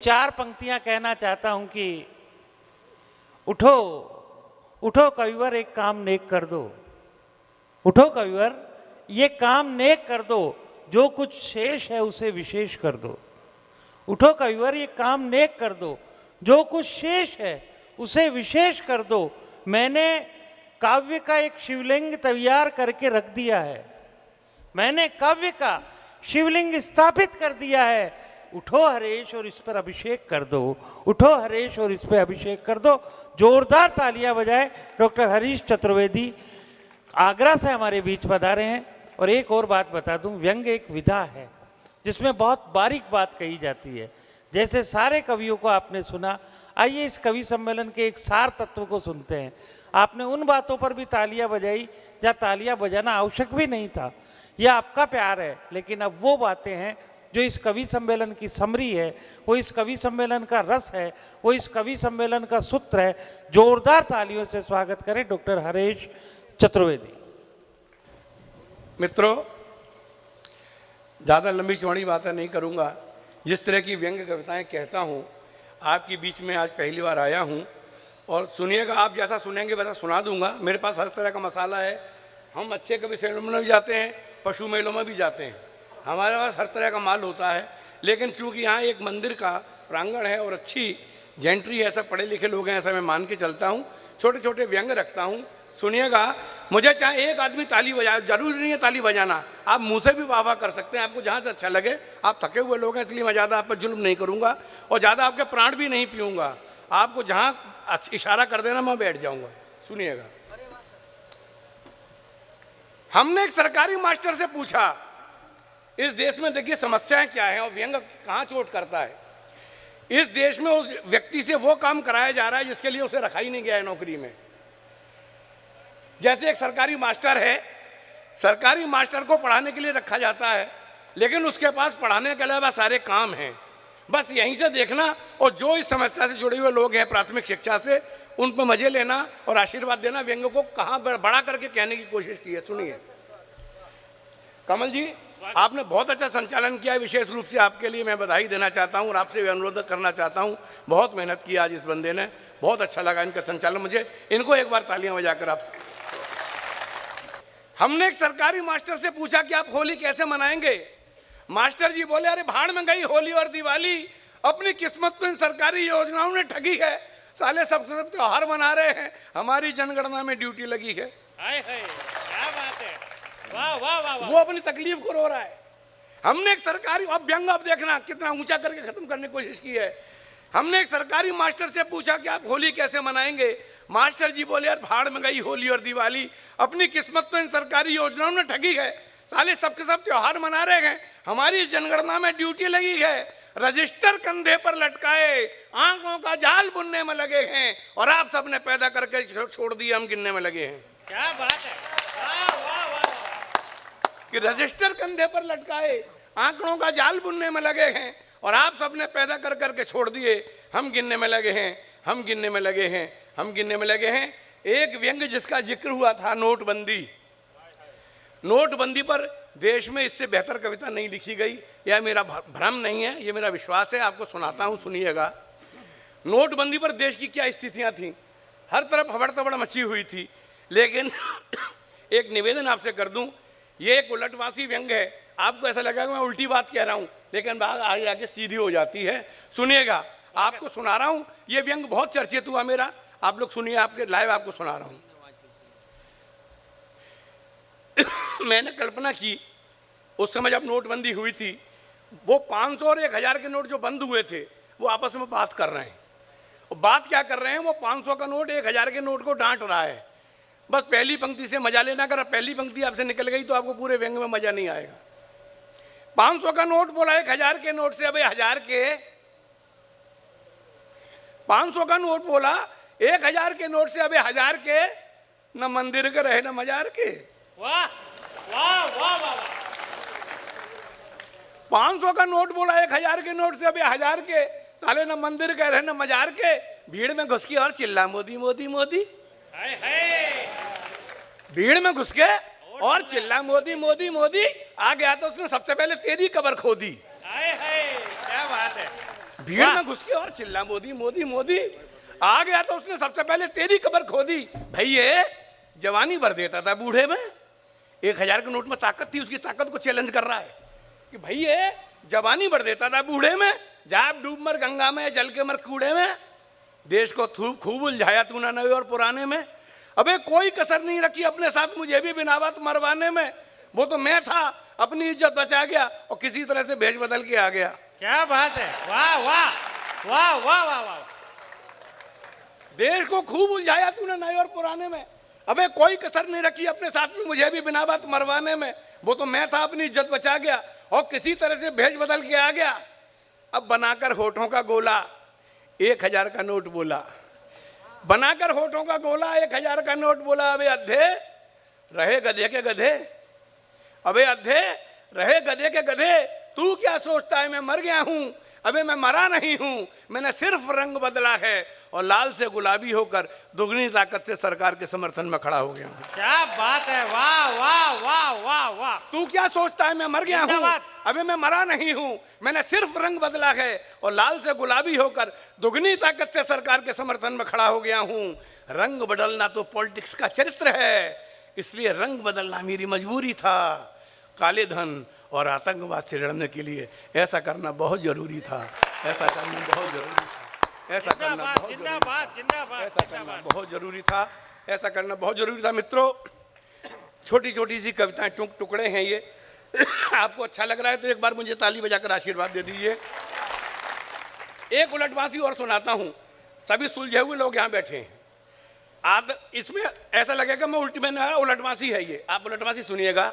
चार पंक्तियां कहना चाहता हूं कि उठो उठो कविवर, एक काम नेक कर दो। उठो कविवर, ये काम नेक कर दो, जो कुछ शेष है उसे विशेष कर दो। उठो कविवर, ये काम नेक कर दो, जो कुछ शेष है उसे विशेष कर दो। मैंने काव्य का एक शिवलिंग तैयार करके रख दिया है, मैंने काव्य का शिवलिंग स्थापित कर दिया है। उठो हरेश और इस पर अभिषेक कर दो। उठो हरेश और इस पर अभिषेक कर दो। जोरदार तालियां बजाए। डॉक्टर हरीश चतुर्वेदी आगरा से हमारे बीच पधारे हैं। और एक और बात बता दूं, व्यंग एक विधा है जिसमें बहुत बारीक बात कही जाती है। जैसे सारे कवियों को आपने सुना, आइए इस कवि सम्मेलन के एक सार तत्व को सुनते हैं। आपने उन बातों पर भी तालियां बजाई जहाँ तालियां बजाना आवश्यक भी नहीं था। यह आपका प्यार है, लेकिन अब वो बातें हैं जो इस कवि सम्मेलन की समरी है, वो इस कवि सम्मेलन का रस है, वो इस कवि सम्मेलन का सूत्र है। जोरदार तालियों से स्वागत करें डॉक्टर हरीश चतुर्वेदी। मित्रों, ज़्यादा लंबी चौड़ी बातें नहीं करूँगा। जिस तरह की व्यंग्य कविताएं कहता हूँ, आपके बीच में आज पहली बार आया हूँ और सुनिएगा, आप जैसा सुनेंगे वैसा सुना दूंगा। मेरे पास हर तरह का मसाला है। हम अच्छे कवि सम्मेलन में भी जाते हैं, पशु मेलों में भी जाते हैं, हमारे पास हर तरह का माल होता है। लेकिन चूंकि यहाँ एक मंदिर का प्रांगण है और अच्छी जेंट्री है, सब पढ़े लिखे लोग हैं, ऐसा मैं मान के चलता हूँ। छोटे छोटे व्यंग्य रखता हूँ, सुनिएगा। मुझे चाहे एक आदमी ताली बजाए, जरूरी नहीं है ताली बजाना, आप मुंह से भी वाह वाह कर सकते हैं, आपको जहाँ से अच्छा लगे। आप थके हुए लोग हैं, इसलिए मैं ज़्यादा आप पर जुल्म नहीं करूँगा और ज़्यादा आपके प्राण भी नहीं पीऊँगा। आपको जहाँ इशारा कर देना मैं बैठ जाऊँगा। सुनिएगा। हमने एक सरकारी मास्टर से पूछा, इस देश में देखिए समस्याएं क्या हैं और व्यंग्य कहाँ चोट करता है। इस देश में उस व्यक्ति से वो काम कराया जा रहा है जिसके लिए उसे रखा ही नहीं गया है नौकरी में। जैसे एक सरकारी मास्टर है, सरकारी मास्टर को पढ़ाने के लिए रखा जाता है, लेकिन उसके पास पढ़ाने के अलावा सारे काम हैं। बस यहीं से देखना और जो इस समस्या से जुड़े हुए लोग हैं प्राथमिक शिक्षा से, उन पर मजे लेना और आशीर्वाद देना। व्यंग्य को कहाँ बड़ा करके कहने की कोशिश की है, सुनिए। कमल जी, आपने बहुत अच्छा संचालन किया है, विशेष रूप से आपके लिए मैं बधाई देना चाहता हूं और आपसे भी अनुरोध करना चाहता हूं। बहुत मेहनत की आज इस बंदे ने, बहुत अच्छा लगा इनका संचालन मुझे। इनको एक बार तालियां बजाकर आप। हमने एक सरकारी मास्टर से पूछा कि आप होली कैसे मनाएंगे। मास्टर जी बोले, अरे भाड़ में गई होली और दिवाली, अपनी किस्मत तो इन सरकारी योजनाओं ने ठगी है। साले सबसे त्योहार मना रहे हैं, हमारी जनगणना में ड्यूटी लगी है। क्या बात है, वाह वाह वाह वाह। वो अपनी तकलीफ को रो रहा है। हमने एक सरकारी, अब व्यंग्य अब देखना कितना ऊंचा करके खत्म करने की कोशिश की है। हमने एक सरकारी मास्टर से पूछा कि आप होली कैसे मनाएंगे। मास्टर जी बोले, यार भाड़ में गई होली और दिवाली, अपनी किस्मत तो इन सरकारी योजनाओं ने ठगी है। साले सबके सब त्योहार मना रहे हैं, हमारी जनगणना में ड्यूटी लगी है। रजिस्टर कंधे पर लटकाए, आंखों का जाल बुनने में लगे हैं और आप सबने पैदा करके छोड़ दिए, हम गिनने में लगे हैं। क्या बात है, वाह वाह वाह। कि रजिस्टर कंधे पर लटकाए, आंकड़ों का जाल बुनने में लगे हैं और आप सबने पैदा कर करके छोड़ दिए, हम गिनने में लगे हैं, हम गिनने में लगे हैं, हम गिनने में लगे हैं। एक व्यंग्य जिसका जिक्र हुआ था, नोटबंदी। नोटबंदी पर देश में इससे बेहतर कविता नहीं लिखी गई। यह मेरा भ्रम नहीं है, यह मेरा विश्वास है। आपको सुनाता हूं, सुनिएगा। नोटबंदी पर देश की क्या स्थितियां थी, हर तरफ हबड़ तबड़ मची हुई थी। लेकिन एक निवेदन आपसे कर दूं, ये एक उलटवासी व्यंग्य है। आपको ऐसा लगेगा मैं उल्टी बात कह रहा हूं, लेकिन बात आगे आगे सीधी हो जाती है। सुनिएगा, आपको सुना रहा हूं। ये व्यंग्य बहुत चर्चित हुआ मेरा, आप लोग सुनिए, आपके लाइव आपको सुना रहा हूं। मैंने कल्पना की, उस समय जब नोटबंदी हुई थी, वो 500 और 1000 के नोट जो बंद हुए थे, वो आपस में बात कर रहे हैं। और बात क्या कर रहे हैं, वो 500 का नोट 1000 के नोट को डांट रहा है। बस पहली पंक्ति से मजा लेना, अगर पहली पंक्ति आपसे निकल गई तो आपको पूरे व्यंग्य में मजा नहीं आएगा। 500 का नोट बोला 1000 के नोट से, अबे 1000 के। 500 का नोट बोला 1000 के नोट से, अबे 1000 के। न मंदिर के रहे न मजार के। वाह वाह वाह वाह। 500 का नोट बोला 1000 के नोट से, अबे 1000 के। साले न मंदिर के रहे न मजार के। भीड़ में घुस के और चिल्ला मोदी मोदी मोदी। भीड़ में घुस के और चिल्ला मोदी मोदी मोदी। आ गया तो उसने सबसे पहले तेरी कब्र खोदी। क्या बात है। भीड़ में घुस के और चिल्ला मोदी मोदी मोदी। आ गया तो उसने सबसे पहले तेरी कब्र खोदी। भाई ये जवानी भर देता था बूढ़े में, 1000 के नोट में ताकत थी, उसकी ताकत को चैलेंज कर रहा है कि भाई ये जवानी भर देता था बूढ़े में, जा डूब मर गंगा में, जल के मर कूड़े में। देश को खूब उलझाया तूने नए और पुराने में। अबे कोई कसर नहीं रखी अपने साथ मुझे भी बिना बात मरवाने में। वो तो मैं था, अपनी इज्जत बचा गया और किसी तरह से भेज बदल के आ गया। क्या बात है, वाह वाह वाह वाह वाह वाह। देश को खूब उलझाया तूने नए और पुराने में। अबे कोई कसर नहीं रखी अपने साथ में मुझे भी बिना बात मरवाने में। वो तो मैं था, अपनी इज्जत बचा गया और किसी तरह से भेज बदल के आ गया। अब बनाकर होठों का गोला 1000 का नोट बोला, बनाकर होठों का गोला 1000 का नोट बोला। अबे अद्धे रहे गधे के गधे, अबे अद्धे रहे गधे के गधे, तू क्या सोचता है मैं मर गया हूं? अबे मैं मरा नहीं हूं, मैंने सिर्फ रंग बदला है और लाल से गुलाबी होकर दुगनी ताकत से सरकार के समर्थन में खड़ा हो गया हूं। क्या बात है, वाह वाह वाह वाह वाह। तू क्या सोचता है मैं मर गया हूं? अबे मैं मरा नहीं हूं, मैंने सिर्फ रंग बदला है और लाल से गुलाबी होकर दुगनी ताकत से सरकार के समर्थन में खड़ा हो गया हूं। रंग बदलना तो पॉलिटिक्स का चरित्र है, इसलिए रंग बदलना मेरी मजबूरी था। काले धन और आतंकवाद से लड़ने के लिए ऐसा करना बहुत जरूरी था, ऐसा करना बहुत जरूरी था, ऐसा करना बहुत जिंदाबाद जिंदाबाद, ऐसा करना बहुत जरूरी था, ऐसा करना बहुत जरूरी था। मित्रों, छोटी छोटी सी कविताएं, टुकड़े हैं ये। आपको अच्छा लग रहा है तो एक बार मुझे ताली बजाकर आशीर्वाद दे दीजिए। एक उलटवासी और सुनाता हूं, सभी सुलझे हुए लोग यहाँ बैठे हैं। इसमें ऐसा लगेगा मैंने उलटवासी है ये, आप उलटवासी सुनिएगा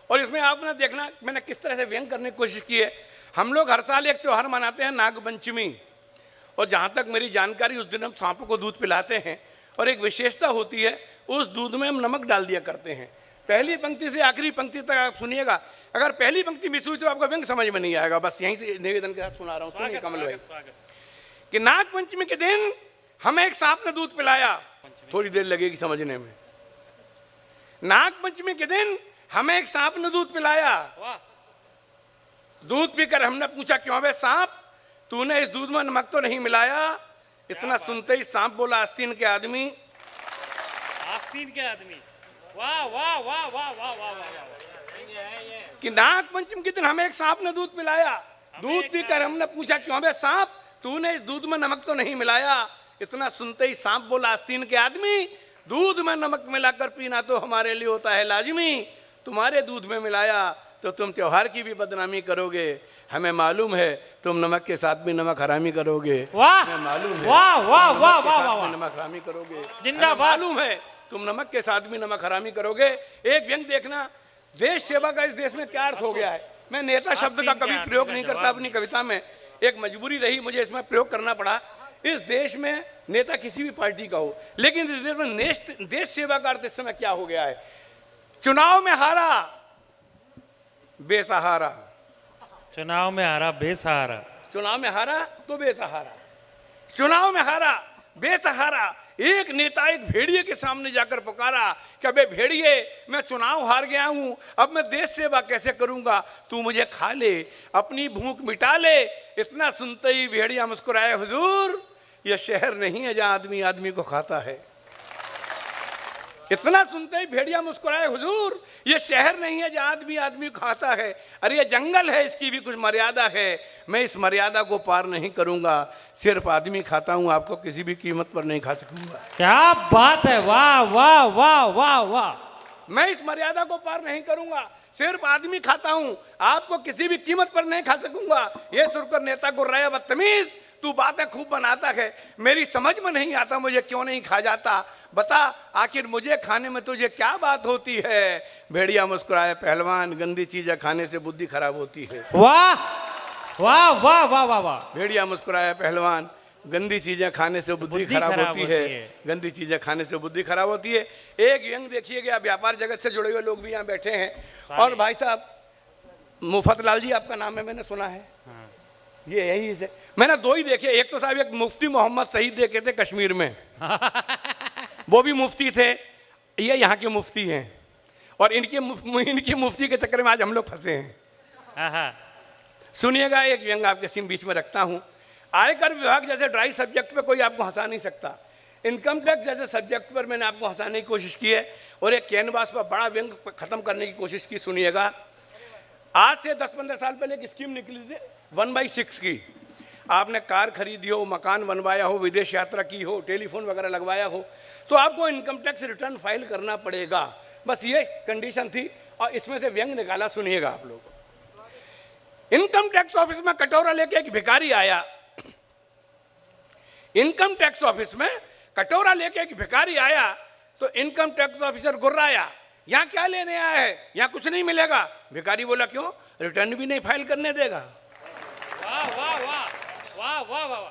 और इसमें आपने देखना मैंने किस तरह से व्यंग करने की कोशिश की है। हम लोग हर साल एक त्योहार मनाते हैं नागपंचमी, और जहाँ तक मेरी जानकारी उस दिन हम सांपों को दूध पिलाते हैं और एक विशेषता होती है, उस दूध में हम नमक डाल दिया करते हैं। पहली पंक्ति से आखिरी पंक्ति तक आप सुनिएगा, अगर पहली पंक्ति मिस हुई तो आपका व्यंग समझ में नहीं आएगा। बस यहीं से निवेदन के साथ सुना रहा हूँ, सुनिए कमल भाई कि नागपंचमी के दिन हमें एक सांप ने दूध पिलाया। थोड़ी देर लगेगी समझने में। नागपंचमी के दिन हमें एक सांप ने दूध पिलाया। दूध पीकर हमने पूछा क्यों बे सांप, तूने इस दूध में नमक तो नहीं मिलाया? इतना सुनते ही सांप बोला आस्तीन के आदमी, आस्तीन के आदमी। वाह वाह वाह वाह वाह वाह वाह। कि नागपंचमी के दिन हमें एक सांप ने दूध पिलाया। दूध पीकर हमने पूछा क्यों बे सांप, तूने इस दूध में नमक तो नहीं मिलाया? इतना सुनते ही सांप बोला आस्तीन के आदमी, दूध में नमक मिलाकर पीना तो हमारे लिए होता है लाजमी। तुम्हारे दूध में मिलाया तो तुम त्योहार की भी बदनामी करोगे। हमें मालूम है तुम नमक के साथ भी नमक हरामी करोगे। वाह, हमें मालूम है वाह वाह वाह वाह वाह, नमक हरामी करोगे। जिंदाबाद। मालूम है तुम नमक के साथ भी नमक हरामी करोगे। एक व्यंग देखना, देश सेवा का इस देश में क्या अर्थ हो गया है। मैं नेता शब्द का कभी प्रयोग नहीं करता अपनी कविता में, एक मजबूरी रही मुझे इसमें प्रयोग करना पड़ा। इस देश में नेता किसी भी पार्टी का हो, लेकिन इस देश में देश सेवा का अर्थ इस समय क्या हो गया है। चुनाव में हारा बेसहारा, चुनाव में हारा बेसहारा, चुनाव में हारा तो बेसहारा, चुनाव में हारा बेसहारा। एक नेता एक भेड़िए के सामने जाकर पुकारा कि अबे भेड़िए, मैं चुनाव हार गया हूं, अब मैं देश सेवा कैसे करूंगा, तू मुझे खा ले, अपनी भूख मिटा ले। इतना सुनते ही भेड़िया मुस्कुराए, हुजूर यह शहर नहीं है जहां आदमी आदमी को खाता है। इतना सुनते ही भेड़िया मुस्कुराए, हुजूर ये शहर नहीं है जहां आदमी आदमी को खाता है, अरे ये जंगल है, इसकी भी कुछ मर्यादा है। मैं इस मर्यादा को पार नहीं करूंगा, सिर्फ आदमी खाता हूं, आपको किसी भी कीमत पर नहीं खा सकूंगा। क्या बात है, वाह वाह वाह वाह वाह। मैं इस मर्यादा को पार नहीं करूंगा, सिर्फ आदमी खाता हूं, आपको किसी भी कीमत पर नहीं खा सकूंगा। ये सुनकर नेता को राया बदतमीज, तू बातें खूब बनाता है, मेरी समझ में नहीं आता मुझे क्यों नहीं खा जाता, बता आखिर मुझे खाने में तुझे क्या बात होती है। भेड़िया मुस्कुराए, पहलवान गंदी चीजें खाने से बुद्धि खराब होती है। वाह वाह वाह वाह वाह वाह। भेड़िया मुस्कुराए, पहलवान गंदी चीजें खाने से बुद्धि खराब होती है, गंदी चीजें खाने से बुद्धि खराब होती है। एक यंग देखिएगा, व्यापार जगत से जुड़े हुए लोग भी यहाँ बैठे हैं। और भाई साहब मुफत लाल जी आपका नाम है, मैंने सुना है, ये यही है। मैंने दो ही देखे, एक तो साहब एक मुफ्ती मोहम्मद शहीद देखे थे कश्मीर में वो भी मुफ्ती थे, ये यहाँ के मुफ्ती हैं, और इनकी मुफ्ती के चक्कर में आज हम लोग फंसे हैं। सुनिएगा, एक व्यंग आपके सिम बीच में रखता हूँ। आयकर विभाग जैसे ड्राई सब्जेक्ट पे कोई आपको हंसा नहीं सकता। इनकम टैक्स जैसे सब्जेक्ट पर मैंने आपको हंसाने की कोशिश की है और एक कैनवास पर बड़ा व्यंग खत्म करने की कोशिश की। सुनिएगा, आज से 10-15 साल पहले एक स्कीम निकली थी 1/6 की। आपने कार खरीदी हो, मकान बनवाया हो, विदेश यात्रा की हो, टेलीफोन वगैरह लगवाया हो, तो आपको इनकम टैक्स रिटर्न फाइल करना पड़ेगा। बस ये कंडीशन थी और इसमें से व्यंग निकाला। सुनिएगा आप लोग, इनकम टैक्स ऑफिस में कटोरा लेके एक भिखारी आया। इनकम टैक्स ऑफिस में कटोरा लेके एक भिखारी आया तो इनकम टैक्स ऑफिसर गुर्राया, यहां क्या लेने आया है, यहां कुछ नहीं मिलेगा। भिखारी बोला, क्यों? रिटर्न भी नहीं फाइल करने देगा। वाह वाह वाह वाह वाह वाह,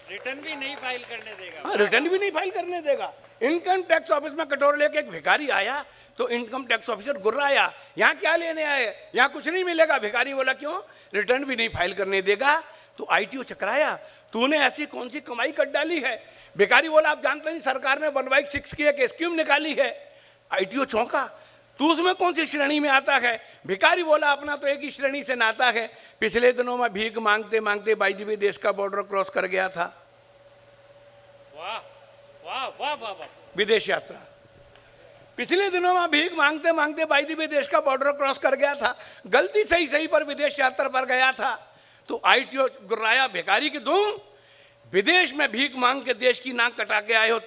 रिटर्न भी नहीं फाइल करने देगा। हाँ, रिटर्न भी नहीं फाइल करने देगा। इनकम टैक्स ऑफिस में कटोरा लेके एक भिखारी आया तो इनकम टैक्स ऑफिसर गुर्राया, यहां क्या लेने आए, यहां कुछ नहीं मिलेगा। भिखारी बोला, क्यों? रिटर्न भी नहीं फाइल करने देगा। तो आईटीओ चकराया, तूने ऐसी कौन सी कमाई कर डाली है? भिखारी बोला, आप जानते नहीं सरकार ने 1/6 की एक स्कीम निकाली है। आईटीओ चौंका, तू उसमें कौन सी श्रेणी में आता है? भिखारी बोला, अपना तो एक ही श्रेणी से नाता है, पिछले दिनों में भीख मांगते मांगते बाई द वे देश का बॉर्डर क्रॉस कर गया था। वाह वाह वाह वाह वाह, विदेश यात्रा, पिछले दिनों में भीख मांगते मांगते बाई द वे देश का बॉर्डर क्रॉस कर गया था, गलती सही सही पर विदेश यात्रा पर गया था। तो आईटीओ गुर्राया, भिखारी की तुम विदेश में भीख मांग के देश की नाक कटा के आए हो,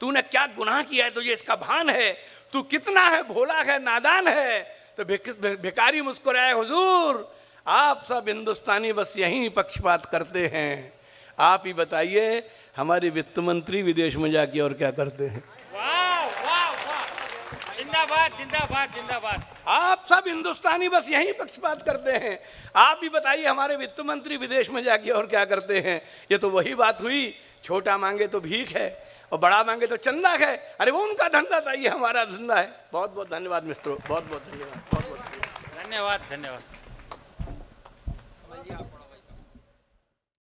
तूने क्या गुनाह किया है, तुझे इसका भान है? तू कितना है भोला है, नादान है। तो भिखारी मुस्कुराया, हुजूर आप सब हिंदुस्तानी बस यही पक्षपात करते हैं, आप ही बताइए हमारे वित्त मंत्री विदेश में जाके और क्या करते हैं? वाह वाह वाह, जिंदाबाद जिंदाबाद जिंदाबाद। आप सब हिंदुस्तानी बस यही पक्षपात करते हैं, आप भी बताइए हमारे वित्त मंत्री विदेश में जाके और क्या करते हैं? ये तो वही बात हुई, छोटा मांगे तो भीख है और बड़ा मांगे तो चंदा है। अरे वो उनका धंधा था, ये हमारा धंधा है। बहुत बहुत धन्यवाद मित्रों, बहुत बहुत धन्यवाद, बहुत बहुत धन्यवाद धन्यवाद।